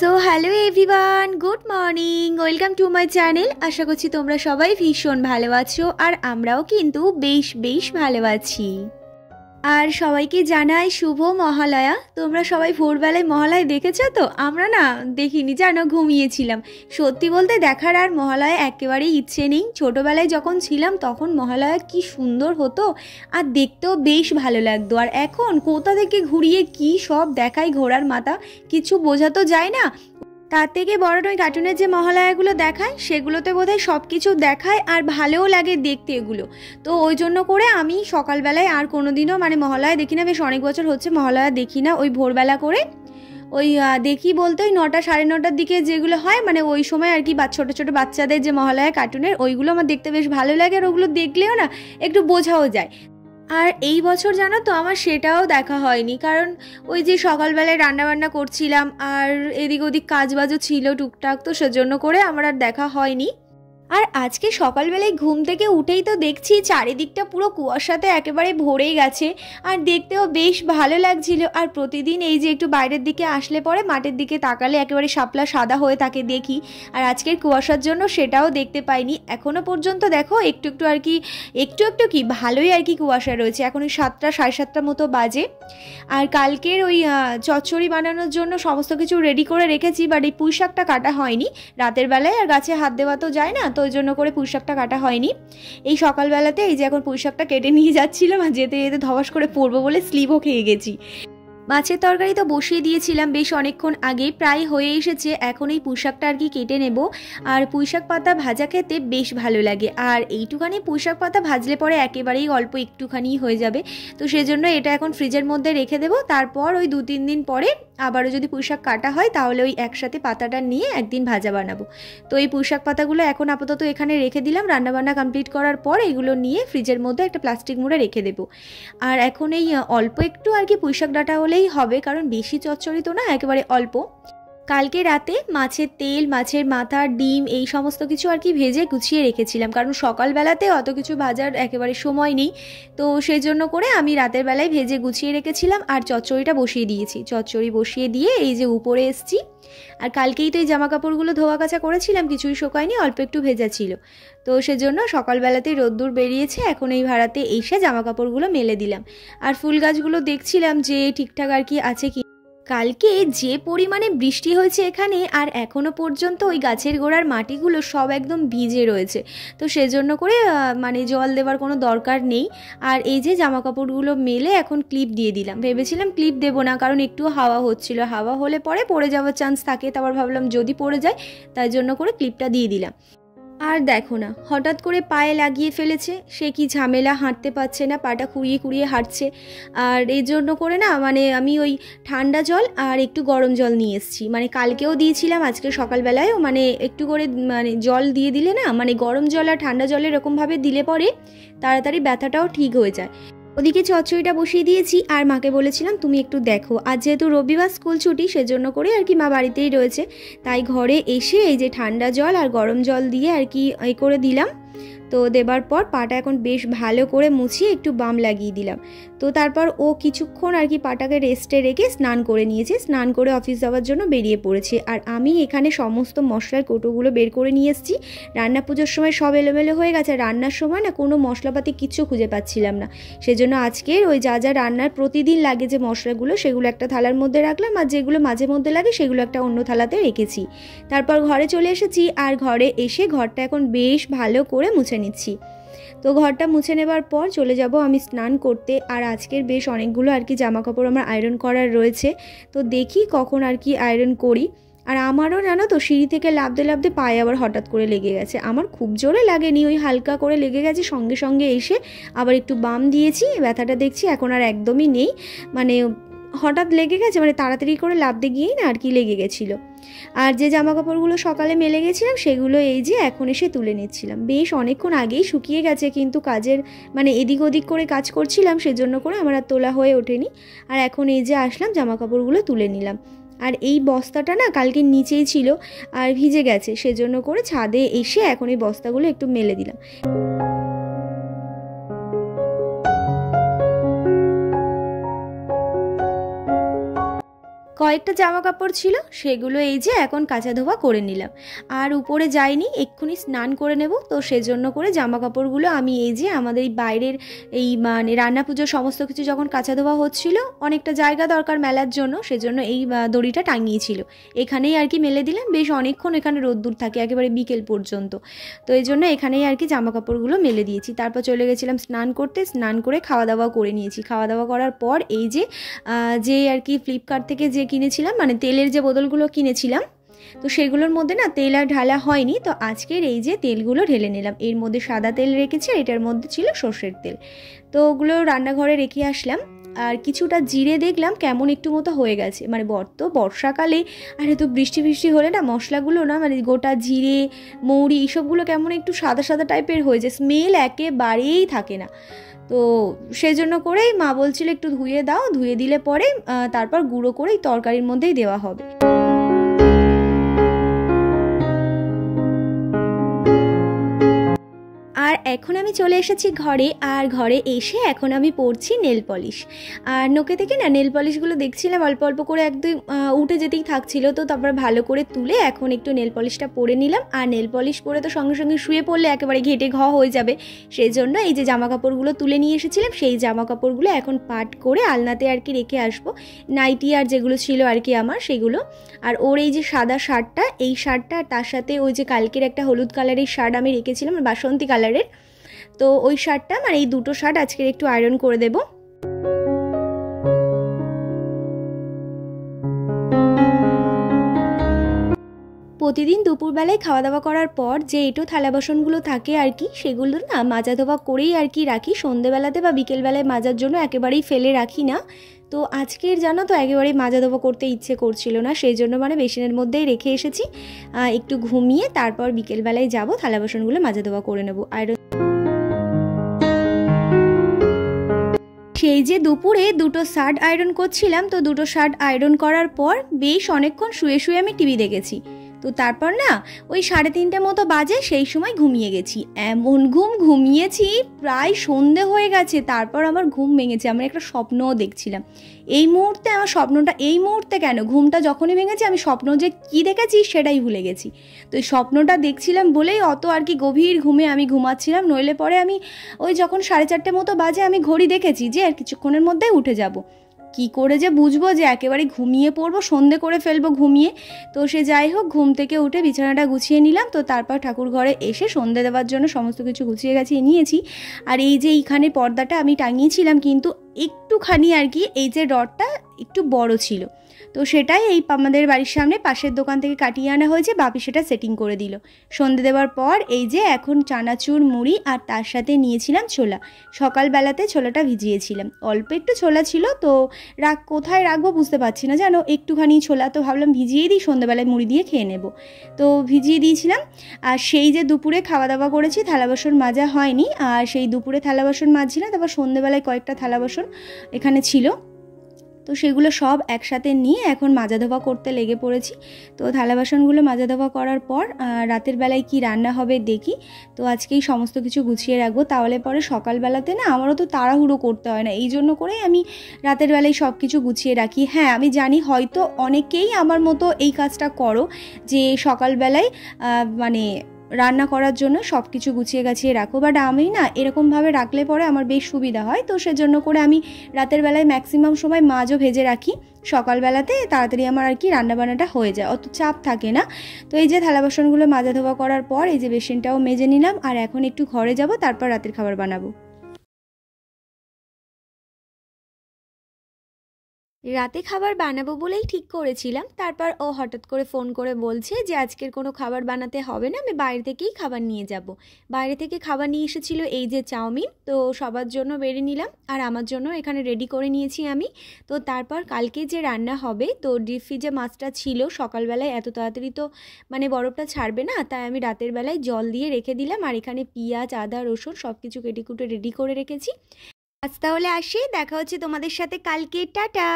So hello everyone, good morning, welcome to my channel. আশা করছি তোমরা সবাই ভীষণ ভালো আছো আর আমরাও কিন্তু বেশ বেশ ভালো আছি। আর সবাইকে জানাই শুভ মহালয়া। তোমরা সবাই ভোরবেলায় মহালয়া দেখেছো তো? আমরা না দেখিনি, জানো, ঘুমিয়েছিলাম। সত্যি বলতে দেখার আর মহালয়া একেবারেই ইচ্ছে নেই। ছোটোবেলায় যখন ছিলাম তখন মহালয়া কি সুন্দর হতো আর দেখতেও বেশ ভালো লাগতো। আর এখন কোথা থেকে ঘুরিয়ে কি সব দেখায় ঘোড়ার মাথা, কিছু বোঝা তো যায় না। তার থেকে বড় নয়, কার্টুনের যে মহালয়াগুলো দেখায় সেগুলোতে বোধহয় সব কিছু দেখায় আর ভালোও লাগে দেখতে এগুলো। তো ওই জন্য করে আমি সকালবেলায় আর কোনো দিনও মহালয়া দেখি না। বেশ অনেক বছর হচ্ছে মহালয়া দেখি না। ওই ভোরবেলা করে ওই দেখি বলতে ওই 9টা সাড়ে 9টার দিকে যেগুলো হয়, ওই সময় আর কি ছোটো ছোটো বাচ্চাদের যে মহালয়া কার্টুনের, ওইগুলো আমার দেখতে বেশ ভালো লাগে। আর ওগুলো দেখলেও না একটু বোঝাও যায়। আর এই বছর জানো তো আমার সেটাও দেখা হয়নি, কারণ ওই যে সকালবেলায় রান্নাবান্না করছিলাম আর এদিক ওদিক কাজবাজও ছিল টুকটাক, তো সেজন্য করে আমার আর দেখা হয়নি। আর আজকে সকালবেলায় ঘুম থেকে উঠেই তো দেখছি চারিদিকটা পুরো কুয়াশাতে একেবারে ভরে গেছে আর দেখতেও বেশ ভালো লাগছিল। আর প্রতিদিন এই যে একটু বাইরের দিকে আসলে পরে মাঠের দিকে তাকালে একেবারে শাপলা সাদা হয়ে থাকে দেখি, আর আজকের কুয়াশার জন্য সেটাও দেখতে পাইনি এখনো পর্যন্ত। দেখো একটু একটু আর কি, একটু একটু কি ভালোই আর কি কুয়াশা রয়েছে। এখন ওই 7টা সাড়ে 7টা মতো বাজে। আর কালকের ওই চচ্চড়ি বানানোর জন্য সমস্ত কিছু রেডি করে রেখেছি, বাট এই পুঁই শাকটা কাটা হয়নি রাতের বেলায়, আর গাছে হাত দেওয়া তো যায় না, তো ওই জন্য করে পুঁই শাকটা কাটা হয়নি। এই সকালবেলাতে এই যে এখন পুঁই শাকটা কেটে নিয়ে যাচ্ছিলাম আর যেতে যেতে ধবাস করে পড়বো বলে স্লিপও খেয়ে গেছি। মাছের তরকারি তো বসিয়ে দিয়েছিলাম বেশ অনেকক্ষণ আগেই, প্রায় হয়ে এসেছে। এখন এই পুঁইশাকটা আর কি কেটে নেব। আর পুঁইশাক পাতা ভাজা খেতে বেশ ভালো লাগে, আর এইটুখানি পুঁইশাক পাতা ভাজলে পরে একেবারেই অল্প একটুখানি হয়ে যাবে। তো সেজন্য এটা এখন ফ্রিজের মধ্যে রেখে দেবো। তারপর ওই 2-3 দিন পরে আবারও যদি পুঁইশাক কাটা হয় তাহলে ওই একসাথে পাতাটা নিয়ে একদিন ভাজা বানাবো। তো এই পুঁইশাক পাতাগুলো এখন আপাতত এখানে রেখে দিলাম। রান্নাবান্না কমপ্লিট করার পর এগুলো নিয়ে ফ্রিজের মধ্যে একটা প্লাস্টিক মুড়ে রেখে দেবো। আর এখন এই অল্প একটু আর কি পুঁইশাক ডাঁটা হলেই হবে, কারণ বেশি চচ্চড়ি তো না, একেবারে অল্প। কালকে রাতে মাছের তেল, মাছের মাথা, ডিম এই সমস্ত কিছু আর কি ভেজে গুছিয়ে রেখেছিলাম, কারণ সকালবেলাতে অত কিছু ভাজার একেবারে সময় নেই। তো সেই জন্য করে আমি রাতের বেলায় ভেজে গুছিয়ে রেখেছিলাম আর চচ্চড়িটা বসিয়ে দিয়েছি। চচ্চড়ি বসিয়ে দিয়ে এই যে উপরে এসছি। আর কালকেই তো এই জামা কাপড়গুলো ধোয়া কাচা করেছিলাম, কিছুই শোকায়নি, অল্প একটু ভেজা ছিল। তো সেজন্য সকালবেলাতেই রোদ্দুর বেরিয়েছে, এখন এই ভাড়াতে এসে জামা কাপড়গুলো মেলে দিলাম। আর ফুল গাছগুলো দেখছিলাম যে ঠিকঠাক আর কি আছে কি। কালকে যে পরিমাণে বৃষ্টি হয়েছে এখানে, আর এখনো পর্যন্ত ওই গাছের গোড়ার মাটিগুলো সব একদম ভিজে রয়েছে। তো সেজন্য করে জল দেওয়ার কোনো দরকার নেই। আর এই যে জামা কাপড়গুলো মেলে এখন ক্লিপ দিয়ে দিলাম। ভেবেছিলাম ক্লিপ দেবো না, কারণ একটু হাওয়া হচ্ছিল, হাওয়া হলে পরে পড়ে যাওয়ার চান্স থাকে। তারপর ভাবলাম যদি পড়ে যায়, তাই জন্য করে ক্লিপটা দিয়ে দিলাম। আর দেখো না, হঠাৎ করে পায়ে লাগিয়ে ফেলেছে, সে কি ঝামেলা, হাঁটতে পারছে না, পাটা কুড়িয়ে কুড়িয়ে হাঁটছে। আর এই জন্য করে না আমি ওই ঠান্ডা জল আর একটু গরম জল নিয়ে এসেছি। কালকেও দিয়েছিলাম, আজকে সকালবেলায়ও একটু করে জল দিয়ে দিলে না, গরম জল আর ঠান্ডা জল এরকমভাবে দিলে পরে তাড়াতাড়ি ব্যথাটাও ঠিক হয়ে যায়। ওদিকে চচ্চড়িটা বসিয়ে দিয়েছি আর মাকে বলেছিলাম তুমি একটু দেখো। আজ যেহেতু রবিবার স্কুল ছুটি, সেজন্য করে আর কি মা বাড়িতেই রয়েছে, তাই ঘরে এসে এই যে ঠান্ডা জল আর গরম জল দিয়ে আর কি এই করে দিলাম। তো দেবার পর পাটা এখন বেশ ভালো করে মুছিয়ে একটু বাম লাগিয়ে দিলাম। তো তারপর ও কিছুক্ষণ আর কি পাটাকে রেস্টে রেখে স্নান করে নিয়েছে, স্নান করে অফিস যাওয়ার জন্য বেরিয়ে পড়েছে। আর আমি এখানে সমস্ত মশলার কৌটোগুলো বের করে নিয়ে এসেছি। রান্না পুজোর সময় সব এলোমেলো হয়ে গেছে, রান্নার সময় না কোনো মশলাপাতি কিচ্ছু খুঁজে পাচ্ছিলাম না। সেজন্য আজকের ওই যা যা রান্নার প্রতিদিন লাগে যে মশলাগুলো, সেগুলো একটা থালার মধ্যে রাখলাম, আর যেগুলো মাঝে মধ্যে লাগে সেগুলো একটা অন্য থালাতে রেখেছি। তারপর ঘরে চলে এসেছি, আর ঘরে এসে ঘরটা এখন বেশ ভালো করে মুছে নিচ্ছি। তো ঘরটা মুছে নেবার পর চলে যাব আমি স্নান করতে। আর আজকের বেশ অনেকগুলো আর কি জামা কাপড় আমার আয়রন করার রয়েছে, তো দেখি কখন আর কি আয়রন করি। আর আমারও জানো তো সিঁড়ি থেকে লাফতে লাফতে পায়ে আবার হঠাৎ করে লেগে গেছে। আমার খুব জোরে লাগেনি, ওই হালকা করে লেগে গেছে, সঙ্গে সঙ্গে এসে আবার একটু বাম দিয়েছি, ব্যথাটা দেখছি এখন আর একদমই নেই। হঠাৎ লেগে গেছে, তাড়াতাড়ি করে লাফতে গিয়েই না আর কি লেগে গেছিলো। আর যে জামা কাপড়গুলো সকালে মেলে গেছিলাম সেগুলো এই যে এখন এসে তুলে নিচ্ছিলাম। বেশ অনেকক্ষণ আগেই শুকিয়ে গেছে, কিন্তু কাজের এদিক ওদিক করে কাজ করছিলাম, সেজন্য করে আমার আর তোলা হয়ে ওঠেনি। আর এখন এই যে আসলাম জামা কাপড়গুলো তুলে নিলাম। আর এই বস্তাটা না কালকে নিচেই ছিল আর ভিজে গেছে, সেজন্য করে ছাদে এসে এখন এই বস্তাগুলো একটু মেলে দিলাম। কয়েকটা জামা কাপড় ছিল, সেগুলো এই যে এখন কাচা ধোয়া করে নিলাম। আর উপরে যাইনি, এক্ষুনি স্নান করে নেব। তো সেজন্য করে জামা কাপড়গুলো আমি এই যে আমাদের এই বাইরের এই মানে রান্না পুজোর সমস্ত কিছু যখন কাচা ধোয়া হচ্ছিল, অনেকটা জায়গা দরকার মেলার জন্য, সেজন্য এই দড়িটা টাঙিয়েছিল, এখানেই আর কি মেলে দিলাম। বেশ অনেকক্ষণ এখানে রোদ্দুর থাকে, একেবারে বিকেল পর্যন্ত। তো এই জন্য এখানেই আর কি জামা কাপড়গুলো মেলে দিয়েছি। তারপর চলে গেছিলাম স্নান করতে, স্নান করে খাওয়া দাওয়া করে নিয়েছি। খাওয়া দাওয়া করার পর এই যে আর কি ফ্লিপকার্ট থেকে যে কিনেছিলাম, মানে তেলের যে বোতলগুলো কিনেছিলাম, তো সেগুলোর মধ্যে না তেল আর ঢালা হয়নি। তো আজকের এই যে তেলগুলো ঢেলে নিলাম। এর মধ্যে সাদা তেল রেখেছি, আর এটার মধ্যে ছিল সর্ষের তেল। তো ওগুলো রান্নাঘরে রেখে আসলাম। আর কিছুটা জিরে দেখলাম কেমন একটু মতো হয়ে গেছে, মানে বর্ষাকালে আর এত বৃষ্টি বৃষ্টি হলে না মশলাগুলো না, মানে গোটা জিরে মৌরি এইসবগুলো কেমন একটু সাদা সাদা টাইপের হয়ে যায়, স্মেল একেবারেই থাকে না। তো সেজন্য করেই মা বলছিল একটু ধুয়ে দাও, ধুয়ে দিলে পরে তারপর গুঁড়ো করে এই তরকারির মধ্যেই দেওয়া হবে। আর এখন আমি চলে এসেছি ঘরে। আর ঘরে এসে এখন আমি পরছি নেল পলিশ। আর নোকে থেকে না নেল পলিশগুলো দেখছিলাম অল্প অল্প করে একদম উঠে যেতেই থাকছিল। তো তারপর ভালো করে তুলে এখন একটু নেল পলিশটা পরে নিলাম। আর নেল পলিশ পরে তো সঙ্গে সঙ্গে শুয়ে পড়লে একেবারে ঘেটে হয়ে যাবে, সেই জন্য এই যে জামা কাপড়গুলো তুলে নিয়ে এসেছিলাম, সেই জামা কাপড়গুলো এখন পাট করে আলনাতে আর কি রেখে আসবো। নাইটি আর যেগুলো ছিল আর কি আমার সেগুলো। আর ওর এই যে সাদা শার্টটা, এই শার্টটা আর তার সাথে ওই যে কালকের একটা হলুদ কালারের শার্ট আমি রেখেছিলাম, বাসন্তী কালারের, তো ওই শার্টটা মানে এই দুটো শার্ট আজকে একটু আয়রন করে দেব। প্রতিদিন দুপুরবেলায় খাওয়া দাওয়া করার পর যে এঁটো থালা বাসনগুলো থাকে আর কি, সেগুলো না মাজা ধোয়া করেই আর কি রাখি। সন্ধেবেলাতে বা বিকেলবেলায় মাজার জন্য একেবারেই ফেলে রাখি না। তো আজকের জানো তো একেবারেই মাজা ধোয়া করতে ইচ্ছে করছিল না, সেই জন্য মানে বেসিনের মধ্যেই রেখে এসেছি। একটু ঘুমিয়ে তারপর বিকেলবেলায় যাব, থালা বাসনগুলো মাজা ধোয়া করে নেবো। আর সেই যে দুপুরে দুটো শার্ট আয়রন করছিলাম, তো দুটো শার্ট আয়রন করার পর বেশ অনেকক্ষণ শুয়ে শুয়ে আমি টিভি দেখেছি। তো তারপর না ওই 3:30 মতো বাজে, সেই সময় ঘুমিয়ে গেছি। এমন ঘুমিয়েছি প্রায় সন্ধে হয়ে গেছে। তারপর আমার ঘুম ভেঙেছে, আমি একটা স্বপ্নও দেখছিলাম। এই মুহূর্তে আমার স্বপ্নটা, এই মুহূর্তে কেন, ঘুমটা যখনই ভেঙেছে আমি স্বপ্ন যে কী দেখেছি সেটাই ভুলে গেছি। তো এই স্বপ্নটা দেখছিলাম বলেই অত আর কি গভীর ঘুমে আমি ঘুমাচ্ছিলাম। নইলে পরে আমি ওই যখন 4:30 মতো বাজে আমি ঘড়ি দেখেছি যে আর কিছুক্ষণের মধ্যেই উঠে যাব। কি করে যে বুঝবো যে একেবারে ঘুমিয়ে পড়বো, সন্ধে করে ফেলবো ঘুমিয়ে। তো সে যাই হোক, ঘুম থেকে উঠে বিছানাটা গুছিয়ে নিলাম। তো তারপর ঠাকুর ঘরে এসে সন্ধে দেওয়ার জন্য সমস্ত কিছু গুছিয়ে গাছিয়ে নিয়েছি। আর এই যে এইখানে পর্দাটা আমি টাঙিয়েছিলাম, কিন্তু একটুখানি আর কি এই যে রডটা একটু বড় ছিল, তো সেটাই এই আমাদের বাড়ির সামনে পাশের দোকান থেকে কাটিয়ে আনা হয়েছে। বাপি সেটা সেটিং করে দিল। সন্ধে দেওয়ার পর এই যে এখন চানাচুর মুড়ি আর তার সাথে নিয়েছিলাম ছোলা। সকালবেলাতে ছোলাটা ভিজিয়েছিলাম, অল্প একটু ছোলা ছিল, তো কোথায় রাখবো বুঝতে পারছি না জানো, একটুখানি ছোলা, তো ভাবলাম ভিজিয়ে দিই, সন্ধ্যাবেলায় মুড়ি দিয়ে খেয়ে নেব। তো ভিজিয়ে দিয়েছিলাম। আর সেই যে দুপুরে খাওয়া দাওয়া করেছি, থালা বাসন মাজা হয়নি। আর সেই দুপুরে থালা বাসন মাজছিলাম, তারপর সন্ধ্যেবেলায় কয়েকটা থালা বাসন এখানে ছিল, তো সেগুলো সব একসাথে নিয়ে এখন মাজা ধোয়া করতে লেগে পড়েছি। তো থালা বাসনগুলো মাজা ধোয়া করার পর রাতের বেলায় কি রান্না হবে দেখি। তো আজকেই সমস্ত কিছু গুছিয়ে রাখবো, তাহলে পরে সকালবেলাতে না আমারও তো তাড়াহুড়ো করতে হয় না। এই জন্য করেই আমি রাতের বেলায় সব কিছু গুছিয়ে রাখি। হ্যাঁ, আমি জানি হয়তো অনেকেই আমার মতো এই কাজটা করো, যে সকালবেলায় মানে রান্না করার জন্য সব কিছু গুছিয়ে গাছিয়ে রাখো, বাট আমি না এরকমভাবে রাখলে পরে আমার বেশ সুবিধা হয়। তো সেজন্য করে আমি রাতের বেলায় ম্যাক্সিমাম সময় মাছও ভেজে রাখি, সকালবেলাতে তাড়াতাড়ি আমার আর কি রান্নাবান্নাটা হয়ে যায়, অত চাপ থাকে না। তো এই যে থালা বাসনগুলো মাজা ধোয়া করার পর এই যে বেসিনটাও মেজে নিলাম। আর এখন একটু ঘরে যাব, তারপর রাতের খাবার বানাবো। রাতে খাবার বানাবো বলেই ঠিক করেছিলাম, তারপর ও হঠাৎ করে ফোন করে বলছে যে আজকের কোনো খাবার বানাতে হবে না, আমি বাইরে থেকেই খাবার নিয়ে যাব। বাইরে থেকে খাবার নিয়ে এসেছিল এই যে চাউমিন, তো সবার জন্য বেড়ে নিলাম আর আমার জন্য এখানে রেডি করে নিয়েছি আমি। তো তারপর কালকে যে রান্না হবে, তো ডিপ ফ্রিজে মাছটা ছিল, সকালবেলায় এত তাড়াতাড়ি তো মানে বরফটা ছাড়বে না, তাই আমি রাতের বেলায় জল দিয়ে রেখে দিলাম। আর এখানে পেঁয়াজ, আদা, রসুন সব কিছু কেটে কুটে রেডি করে রেখেছি। আজ তাহলে আসি, দেখা হচ্ছে তোমাদের সাথে কালকে, টাটা।